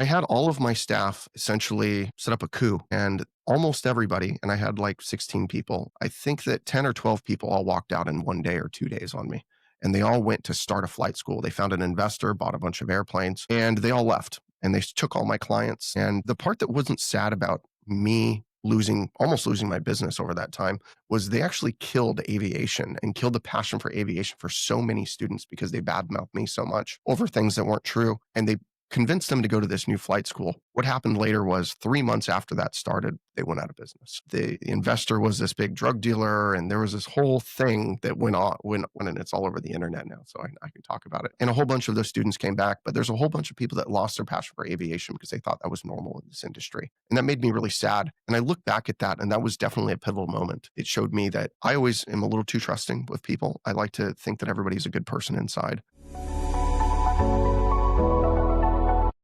I had all of my staff essentially set up a coup, and almost everybody, and I had like 16 people, I think that 10 or 12 people all walked out in 1 day or 2 days on me. And they all went to start a flight school. They found an investor, bought a bunch of airplanes, and they all left. And they took all my clients. And the part that wasn't sad about me almost losing my business over that time was they actually killed aviation and killed the passion for aviation for so many students because they badmouthed me so much over things that weren't true. And they convinced them to go to this new flight school. What happened later was 3 months after that started, they went out of business. The investor was this big drug dealer, and there was this whole thing that went on, and it's all over the internet now, so I can talk about it. And a whole bunch of those students came back, but there's a whole bunch of people that lost their passion for aviation because they thought that was normal in this industry. And that made me really sad. And I look back at that, and that was definitely a pivotal moment. It showed me that I always am a little too trusting with people. I like to think that everybody's a good person inside.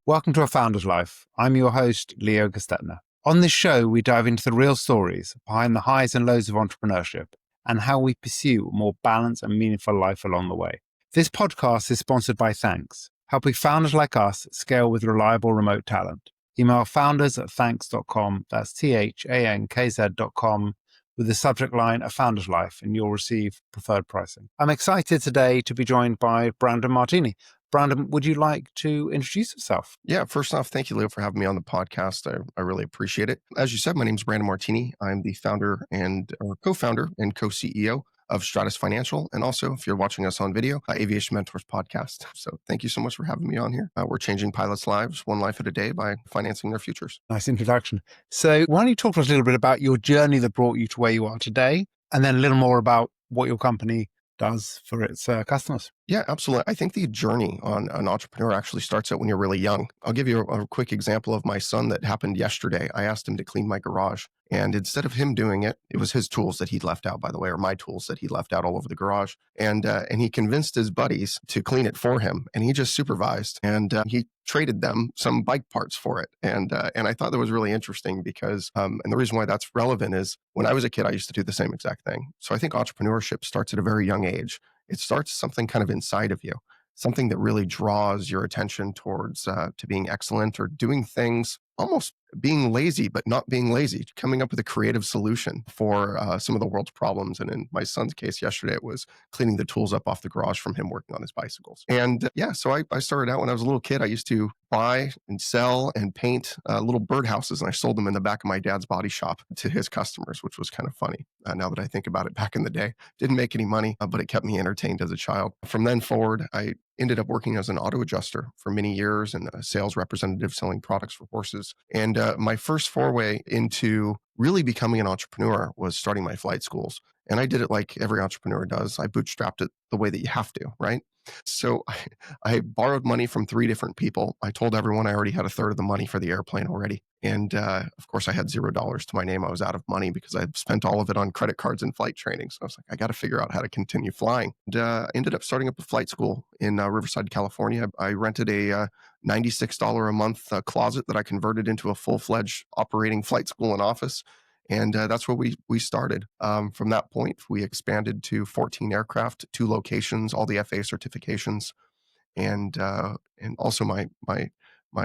Welcome to A Founder's Life. I'm your host, Leo Gestetner. On this show, we dive into the real stories behind the highs and lows of entrepreneurship and how we pursue a more balanced and meaningful life along the way. This podcast is sponsored by Thanks, helping founders like us scale with reliable remote talent. Email founders@thanks.com, that's THANKZ.com, with the subject line A Founder's Life, and you'll receive preferred pricing. I'm excited today to be joined by Brandon Martini. Brandon, would you like to introduce yourself? Yeah, first off, thank you, Leo, for having me on the podcast. I really appreciate it. As you said, my name is Brandon Martini. I'm the founder or co-founder and co-CEO of Stratus Financial. And also, if you're watching us on video, Aviation Mentors podcast. So thank you so much for having me on here. We're changing pilots' lives one life at a day by financing their futures. Nice introduction. So why don't you talk to us a little bit about your journey that brought you to where you are today, and then a little more about what your company does for its customers? Yeah, absolutely. I think the journey on an entrepreneur actually starts out when you're really young. I'll give you a quick example of my son that happened yesterday. I asked him to clean my garage, and instead of him doing it, it was his tools that he'd left out, by the way, or my tools that he left out all over the garage. And he convinced his buddies to clean it for him, and he just supervised, and he traded them some bike parts for it. And I thought that was really interesting because, and the reason why that's relevant is when I was a kid, I used to do the same exact thing. So I think entrepreneurship starts at a very young age. It starts something kind of inside of you, something that really draws your attention towards to being excellent or doing things, almost being lazy, but not being lazy, coming up with a creative solution for some of the world's problems. And in my son's case yesterday, it was cleaning the tools up off the garage from him working on his bicycles. And so I started out when I was a little kid. I used to buy and sell and paint little birdhouses, and I sold them in the back of my dad's body shop to his customers, which was kind of funny. Now that I think about it, back in the day, didn't make any money, but it kept me entertained as a child. From then forward, I ended up working as an auto adjuster for many years and a sales representative selling products for horses. And my first foray into really becoming an entrepreneur was starting my flight schools. And I did it like every entrepreneur does. I bootstrapped it the way that you have to, right? So I borrowed money from 3 different people. I told everyone I already had a third of the money for the airplane already. And of course, I had $0 to my name. I was out of money because I had spent all of it on credit cards and flight training. So I was like, I got to figure out how to continue flying. And ended up starting up a flight school in Riverside, California. I rented a $96 a month closet that I converted into a full-fledged operating flight school and office. And that's where we started. From that point, we expanded to 14 aircraft, 2 locations, all the FAA certifications, and also my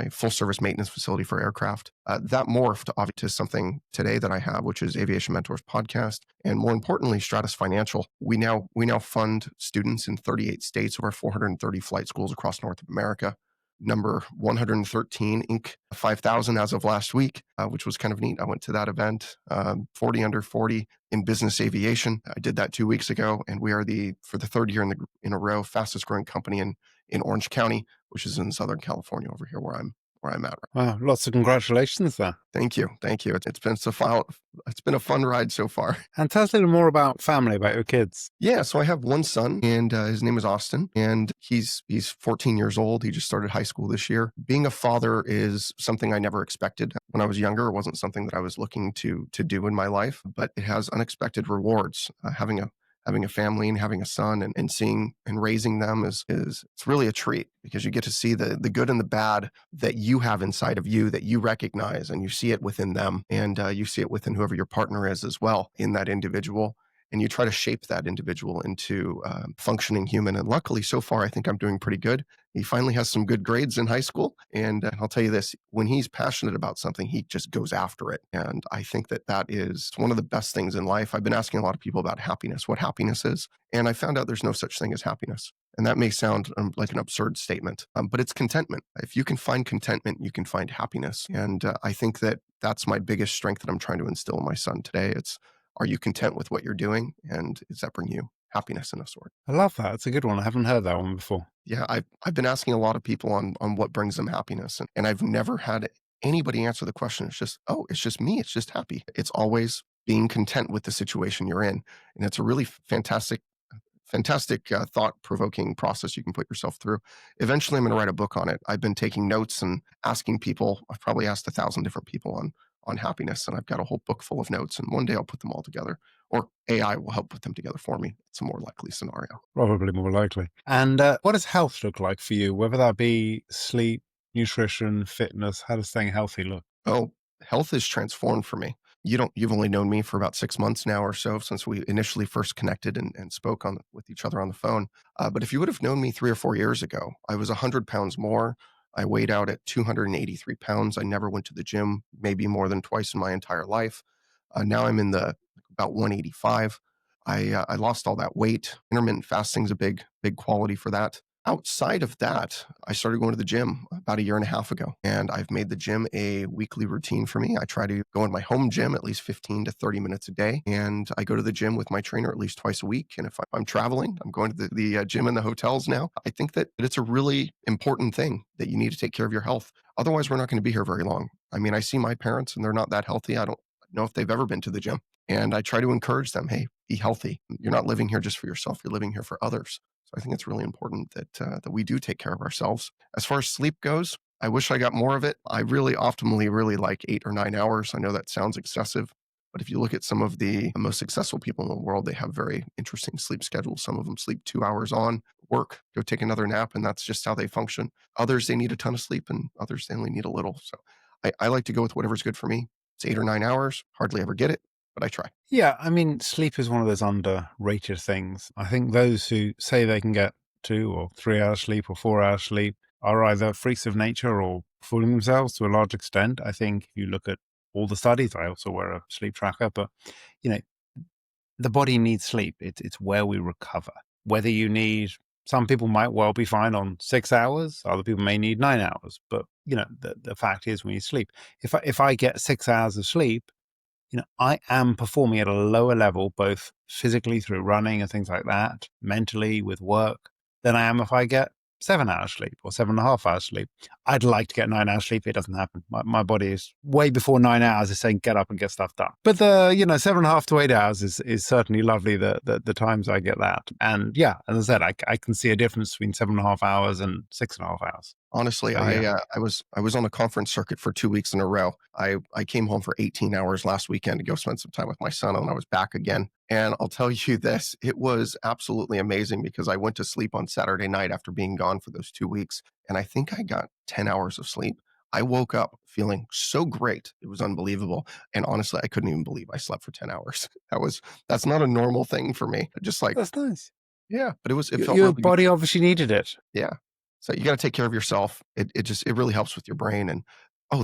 full service maintenance facility for aircraft. That morphed obviously to something today that I have, which is Aviation Mentors podcast, and more importantly, Stratus Financial. We now fund students in 38 states, over 430 flight schools across North America. Number 113 Inc. 5,000 as of last week, which was kind of neat. I went to that event, 40 under 40 in business aviation. I did that 2 weeks ago, and we are for the third year in a row, fastest growing company in Orange County, which is in Southern California over here where I'm at. Wow, lots of congratulations there. Thank you. It's been a fun ride so far. And tell us a little more about family, about your kids. Yeah, so I have one son, and his name is Austin, and he's 14 years old. He just started high school this year. Being a father is something I never expected. When I was younger, it wasn't something that I was looking to do in my life, but it has unexpected rewards. Having a family and having a son and seeing and raising them is it's really a treat because you get to see the good and the bad that you have inside of you that you recognize, and you see it within them, and you see it within whoever your partner is as well in that individual. and you try to shape that individual into functioning human. And luckily, so far, I think I'm doing pretty good. He finally has some good grades in high school. And I'll tell you this, when he's passionate about something, he just goes after it. And I think that that is one of the best things in life. I've been asking a lot of people about happiness, what happiness is. And I found out there's no such thing as happiness. And that may sound like an absurd statement, but it's contentment. If you can find contentment, you can find happiness. And I think that that's my biggest strength that I'm trying to instill in my son today. It's, are you content with what you're doing? And does that bring you happiness in a sort? I love that. It's a good one. I haven't heard that one before. Yeah, I've been asking a lot of people on what brings them happiness. And I've never had anybody answer the question. It's just, oh, it's just me. It's just happy. It's always being content with the situation you're in. And it's a really fantastic thought-provoking process you can put yourself through. Eventually, I'm going to write a book on it. I've been taking notes and asking people. I've probably asked 1,000 different people on happiness, and I've got a whole book full of notes. And one day I'll put them all together, or AI will help put them together for me. It's a more likely scenario. Probably more likely. And what does health look like for you? Whether that be sleep, nutrition, fitness, how does staying healthy look? Oh, health is transformed for me. You've only known me for about 6 months now or so since we initially first connected and spoke with each other on the phone. But if you would have known me 3 or 4 years ago, I was 100 pounds more. I weighed out at 283 pounds. I never went to the gym, maybe more than twice in my entire life. Now I'm in the about 185. I lost all that weight. Intermittent fasting is a big quality for that. Outside of that, I started going to the gym about a year and a half ago, and I've made the gym a weekly routine for me. I try to go in my home gym at least 15 to 30 minutes a day, and I go to the gym with my trainer at least twice a week. And if I'm traveling, I'm going to the gym in the hotels now. I think that it's a really important thing that you need to take care of your health. Otherwise, we're not going to be here very long. I mean, I see my parents, and they're not that healthy. I don't know if they've ever been to the gym. And I try to encourage them, hey, be healthy. You're not living here just for yourself. You're living here for others. So I think it's really important that we do take care of ourselves. As far as sleep goes, I wish I got more of it. I really optimally really like 8 or 9 hours. I know that sounds excessive, but if you look at some of the most successful people in the world, they have very interesting sleep schedules. Some of them sleep 2 hours on, work, go take another nap, and that's just how they function. Others, they need a ton of sleep, and others, they only need a little. So I like to go with whatever's good for me. It's 8 or 9 hours. Hardly ever get it, but I try. Yeah, I mean, sleep is one of those underrated things. I think those who say they can get 2 or 3 hours sleep or 4 hours sleep are either freaks of nature or fooling themselves to a large extent. I think if you look at all the studies, I also wear a sleep tracker, but you know, the body needs sleep. It's where we recover. Whether you need, some people might well be fine on 6 hours, other people may need 9 hours, but the fact is we need sleep. If I get 6 hours of sleep, I am performing at a lower level, both physically through running and things like that, mentally with work, than I am if I get 7 hours sleep or 7.5 hours sleep. I'd like to get 9 hours sleep. It doesn't happen. My body is way before 9 hours is saying, get up and get stuff done. But the, 7.5 to 8 hours is certainly lovely, the times I get that. And yeah, as I said, I can see a difference between 7.5 hours and 6.5 hours. Honestly, So, yeah. I was on a conference circuit for 2 weeks in a row. I came home for 18 hours last weekend to go spend some time with my son, and I was back again. And I'll tell you this, it was absolutely amazing because I went to sleep on Saturday night after being gone for those 2 weeks, and I think I got 10 hours of sleep. I woke up feeling so great. It was unbelievable. And honestly, I couldn't even believe I slept for 10 hours. That's not a normal thing for me. Just like, That's nice. yeah, but it felt Your really good. body obviously needed it. Yeah. So you got to take care of yourself. It really helps with your brain. And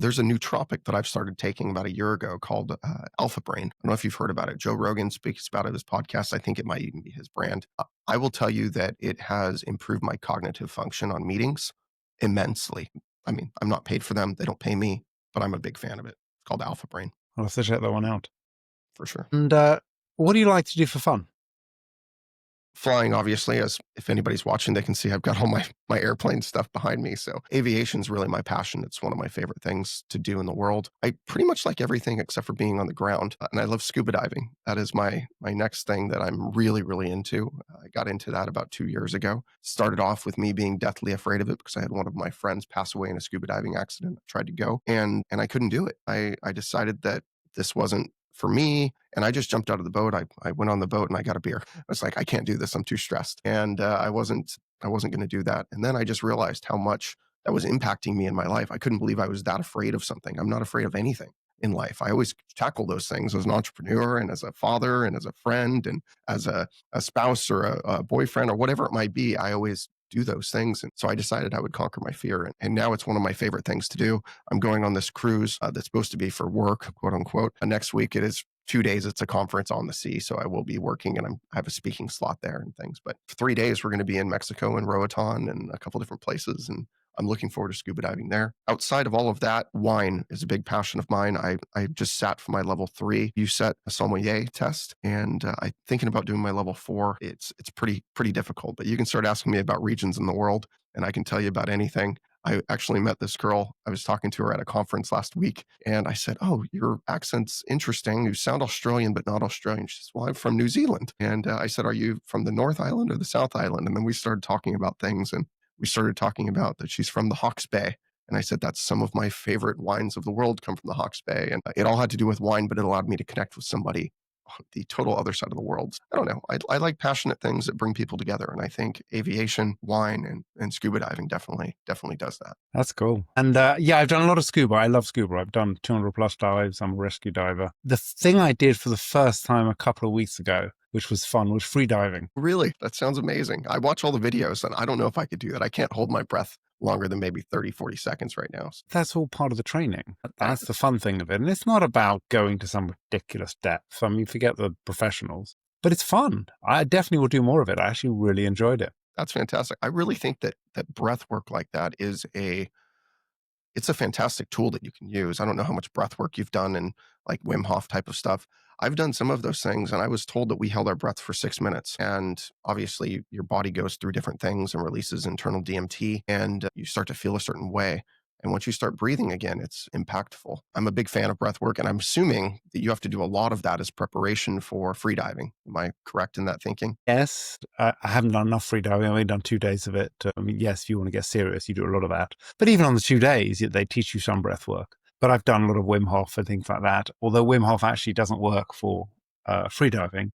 there's a nootropic that I've started taking about a year ago called Alpha Brain. I don't know if you've heard about it. Joe Rogan speaks about it in his podcast. I think it might even be his brand. I will tell you that it has improved my cognitive function on meetings immensely. I mean, I'm not paid for them. They don't pay me, but I'm a big fan of it. It's called Alpha Brain I'll have to check that one out. for sure. And what do you like to do for fun? Flying, obviously, as if anybody's watching, they can see I've got all my airplane stuff behind me. So aviation is really my passion. It's one of my favorite things to do in the world. I pretty much like everything except for being on the ground. And I love scuba diving. That is my next thing that I'm really, really into. I got into that about 2 years ago. Started off with me being deathly afraid of it because I had one of my friends pass away in a scuba diving accident. I tried to go and I couldn't do it. I decided that this wasn't for me. And I just jumped out of the boat. I went on the boat and I got a beer. I was like, I can't do this. I'm too stressed. And I wasn't going to do that. And then I just realized how much that was impacting me in my life. I couldn't believe I was that afraid of something. I'm not afraid of anything. in life. I always tackle those things as an entrepreneur and as a father and as a friend and as a spouse or a boyfriend or whatever it might be. I always do those things. And so I decided I would conquer my fear. And now it's one of my favorite things to do. I'm going on this cruise that's supposed to be for work, quote unquote. Next week, it is 2 days. It's a conference on the sea. So I will be working and I have a speaking slot there and things. But for 3 days, we're going to be in Mexico and Roatan and a couple different places. And I'm looking forward to scuba diving there. Outside of all of that, wine is a big passion of mine. I just sat for my level 3 USET sommelier test, and I'm thinking about doing my level 4. It's pretty difficult, but you can start asking me about regions in the world, and I can tell you about anything. I actually met this girl. I was talking to her at a conference last week, and I said, "Oh, your accent's interesting. You sound Australian, but not Australian." She says, "Well, I'm from New Zealand." And I said, "Are you from the North Island or the South Island?" And then we started talking about things, and we started talking about that she's from the Hawke's Bay. And I said, "That's some of my favorite wines of the world come from the Hawke's Bay." And it all had to do with wine, but it allowed me to connect with somebody on the total other side of the world. I don't know. I like passionate things that bring people together. And I think aviation, wine, and scuba diving definitely does that. That's cool. And yeah, I've done a lot of scuba. I love scuba. I've done 200 plus dives. I'm a rescue diver. The thing I did for the first time a couple of weeks ago, which was fun, was free diving. Really? That sounds amazing. I watch all the videos and I don't know if I could do that. I can't hold my breath longer than maybe 30, 40 seconds right now. That's all part of the training. That's the fun thing of it. And it's not about going to some ridiculous depth. I mean, forget the professionals, but it's fun. I definitely will do more of it. I actually really enjoyed it. That's fantastic. I really think that breath work like that it's a fantastic tool that you can use. I don't know how much breath work you've done and like Wim Hof type of stuff. I've done some of those things, and I was told that we held our breath for 6 minutes. And obviously, your body goes through different things and releases internal DMT, and you start to feel a certain way. And once you start breathing again, it's impactful. I'm a big fan of breath work, and I'm assuming that you have to do a lot of that as preparation for free diving. Am I correct in that thinking? Yes, I haven't done enough free diving. I've only done 2 days of it. I mean, yes, if you want to get serious, you do a lot of that. But even on the 2 days, they teach you some breath work. But I've done a lot of Wim Hof and things like that. Although Wim Hof actually doesn't work for free diving,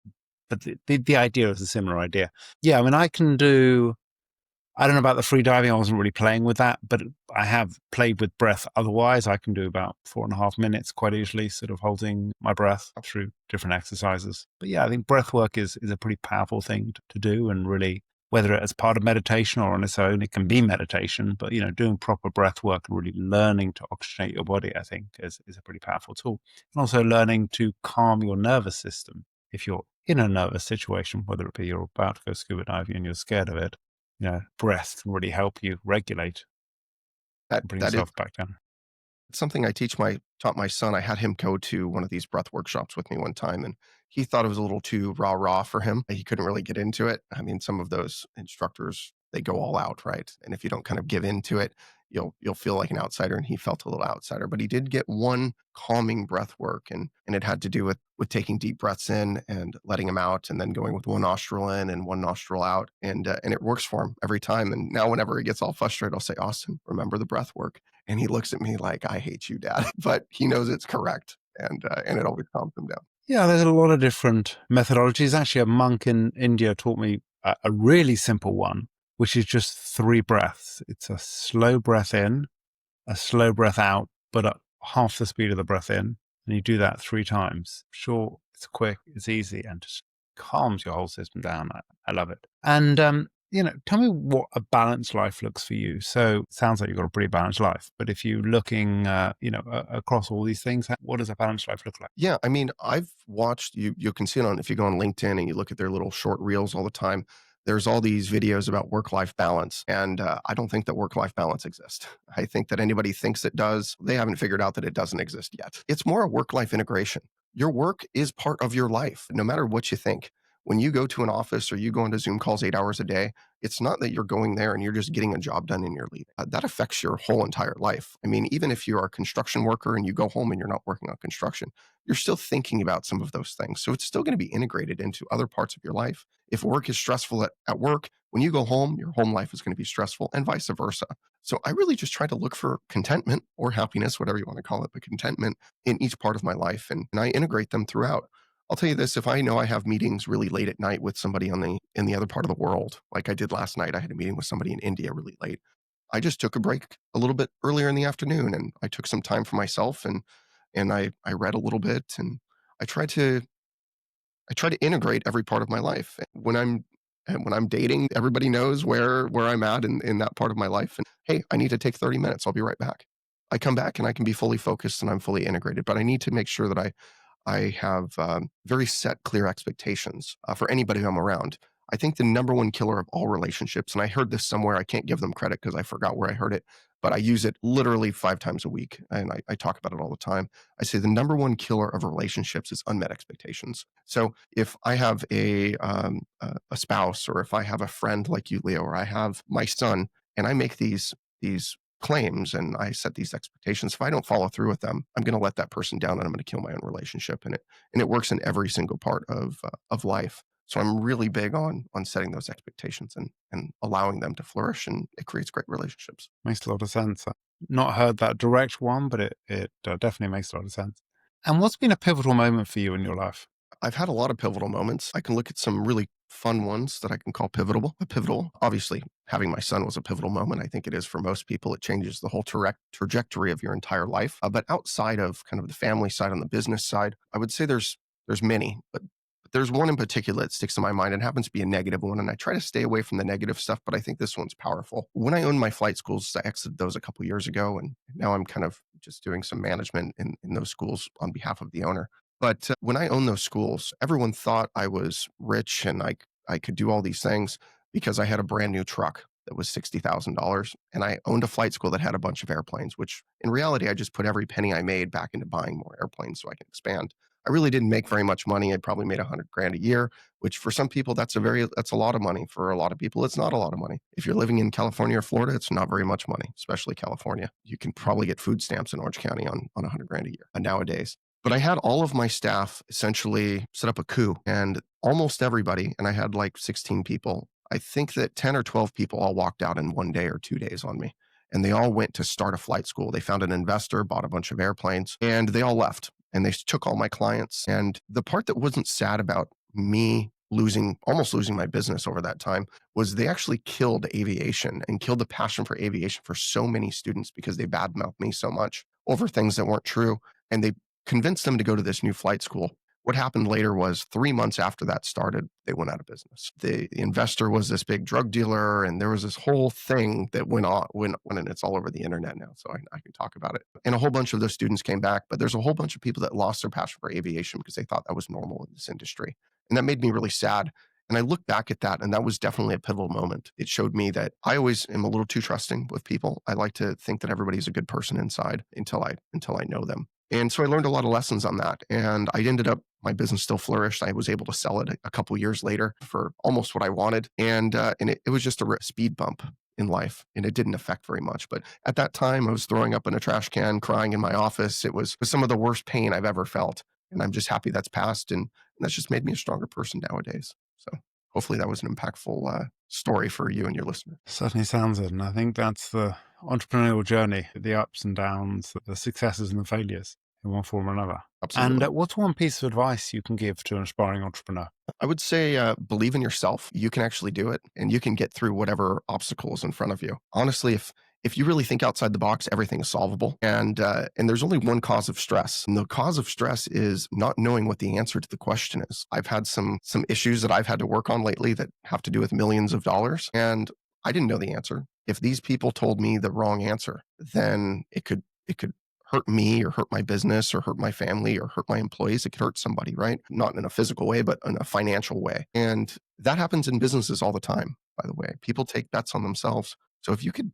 but the idea is a similar idea. Yeah, I mean, I don't know about the free diving. I wasn't really playing with that, but I have played with breath. Otherwise, I can do about 4.5 minutes quite easily, sort of holding my breath through different exercises. But yeah, I think breath work is a pretty powerful thing to do, and really, whether it's part of meditation or on its own, it can be meditation. But doing proper breath work and really learning to oxygenate your body, I think, is a pretty powerful tool. And also learning to calm your nervous system if you're in a nervous situation, whether it be you're about to go scuba diving and you're scared of it. Breath can really help you regulate That and bring that is yourself back down. something I taught my son. I had him go to one of these breath workshops with me one time, and he thought it was a little too rah for him. He couldn't really get into it. I mean, some of those instructors, they go all out, right? And if you don't kind of give into it, you'll feel like an outsider. And he felt a little outsider, but he did get one calming breath work, and it had to do with taking deep breaths in and letting them out, and then going with one nostril in and one nostril out, and it works for him every time. And now whenever he gets all frustrated, I'll say, "Austin, remember the breath work." And he looks at me like, "I hate you, Dad," but he knows it's correct, and it always calms him down. Yeah, there's a lot of different methodologies. Actually, a monk in India taught me a really simple one, which is just 3 breaths. It's a slow breath in, a slow breath out, but at half the speed of the breath in. And you do that 3 times. Sure, it's quick, it's easy, and just calms your whole system down. I love it. And, tell me what a balanced life looks for you. So it sounds like you've got a pretty balanced life, but if you're looking, across all these things, what does a balanced life look like? Yeah, I mean, I've watched you can see it on if you go on LinkedIn and you look at their little short reels all the time. There's all these videos about work-life balance, and I don't think that work-life balance exists. I think that anybody thinks it does. They haven't figured out that it doesn't exist yet. It's more a work-life integration. Your work is part of your life, no matter what you think. When you go to an office or you go into Zoom calls 8 hours a day, it's not that you're going there and you're just getting a job done and you're leaving. That affects your whole entire life. I mean, even if you're a construction worker and you go home and you're not working on construction, you're still thinking about some of those things. So it's still going to be integrated into other parts of your life. If work is stressful at work, when you go home, your home life is going to be stressful and vice versa. So I really just try to look for contentment or happiness, whatever you want to call it, but contentment in each part of my life. And I integrate them throughout. I'll tell you this, if I know I have meetings really late at night with somebody in the other part of the world, like I did last night, I had a meeting with somebody in India really late. I just took a break a little bit earlier in the afternoon, and I took some time for myself, and and I read a little bit, and I try to I try to integrate every part of my life. When I'm dating, everybody knows where I'm at in that part of my life. And hey, I need to take 30 minutes. I'll be right back. I come back and I can be fully focused and I'm fully integrated. But I need to make sure that I have very set, clear expectations for anybody who I'm around. I think the number one killer of all relationships, and I heard this somewhere, I can't give them credit because I forgot where I heard it, but I use it literally 5 times a week. And I talk about it all the time. I say the number one killer of relationships is unmet expectations. So if I have a spouse, or if I have a friend like you, Leo, or I have my son, and I make these claims and I set these expectations, if I don't follow through with them, I'm going to let that person down and I'm going to kill my own relationship. And it works in every single part of life. So I'm really big on setting those expectations and allowing them to flourish, and it creates great relationships. Makes a lot of sense. I've not heard that direct one, but it definitely makes a lot of sense. And what's been a pivotal moment for you in your life? I've had a lot of pivotal moments. I can look at some really fun ones that I can call pivotal. Obviously, having my son was a pivotal moment. I think it is for most people. It changes the whole trajectory of your entire life. But outside of kind of the family side, on the business side, I would say there's many, but there's one in particular that sticks in my mind. It happens to be a negative one, and I try to stay away from the negative stuff, but I think this one's powerful. When I owned my flight schools, I exited those a couple years ago, and now I'm kind of just doing some management in those schools on behalf of the owner. But when I owned those schools, everyone thought I was rich and I could do all these things because I had a brand new truck that was $60,000. And I owned a flight school that had a bunch of airplanes, which in reality, I just put every penny I made back into buying more airplanes so I can expand. I really didn't make very much money. I probably made 100 grand a year, which for some people, that's a lot of money. For a lot of people, it's not a lot of money. If you're living in California or Florida, it's not very much money, especially California. You can probably get food stamps in Orange County on 100 grand a year nowadays. But I had all of my staff essentially set up a coup, and almost everybody, and I had like 16 people. I think that 10 or 12 people all walked out in 1 day or 2 days on me. And they all went to start a flight school. They found an investor, bought a bunch of airplanes, and they all left. And they took all my clients. And the part that wasn't sad about me almost losing my business over that time, was they actually killed aviation and killed the passion for aviation for so many students because they badmouthed me so much over things that weren't true. And they convinced them to go to this new flight school. What happened later was 3 months after that started, they went out of business. The investor was this big drug dealer, and there was this whole thing that went on, and it's all over the internet now, so I can talk about it. And a whole bunch of those students came back, but there's a whole bunch of people that lost their passion for aviation because they thought that was normal in this industry. And that made me really sad. And I look back at that, and that was definitely a pivotal moment. It showed me that I always am a little too trusting with people. I like to think that everybody's a good person inside until I know them. And so I learned a lot of lessons on that. And I ended up, my business still flourished. I was able to sell it a couple years later for almost what I wanted. And it was just a speed bump in life, and it didn't affect very much. But at that time, I was throwing up in a trash can, crying in my office. It was some of the worst pain I've ever felt. And I'm just happy that's passed. And that's just made me a stronger person nowadays. So hopefully that was an impactful story for you and your listeners. Certainly sounds it. And I think that's the entrepreneurial journey, the ups and downs, the successes and the failures in one form or another. Absolutely. And what's one piece of advice you can give to an aspiring entrepreneur? I would say believe in yourself. You can actually do it, and you can get through whatever obstacle is in front of you. Honestly, if you really think outside the box, everything is solvable. And there's only one cause of stress. And the cause of stress is not knowing what the answer to the question is. I've had some issues that I've had to work on lately that have to do with millions of dollars. And I didn't know the answer. If these people told me the wrong answer, then it could hurt me or hurt my business or hurt my family or hurt my employees. It could hurt somebody, right? Not in a physical way, but in a financial way. And that happens in businesses all the time, by the way. People take bets on themselves. So if you could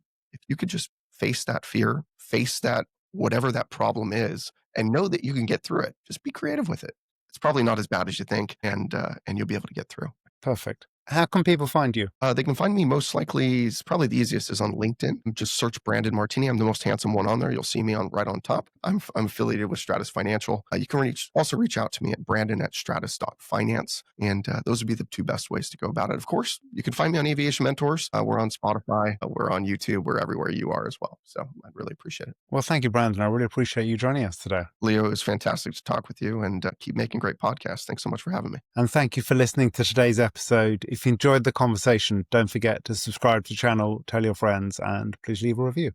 just face that fear, face that, whatever that problem is, and know that you can get through it, just be creative with it. It's probably not as bad as you think, and you'll be able to get through. Perfect. How can people find you? They can find me most likely, probably the easiest is on LinkedIn. Just search Brandon Martini. I'm the most handsome one on there. You'll see me right on top. I'm affiliated with Stratus Financial. You can also reach out to me at brandon@stratus.finance. And those would be the two best ways to go about it. Of course, you can find me on Aviation Mentors. We're on Spotify. We're on YouTube. We're everywhere you are as well. So I'd really appreciate it. Well, thank you, Brandon. I really appreciate you joining us today. Leo, it was fantastic to talk with you, and keep making great podcasts. Thanks so much for having me. And thank you for listening to today's episode. If you enjoyed the conversation, don't forget to subscribe to the channel, tell your friends, and please leave a review.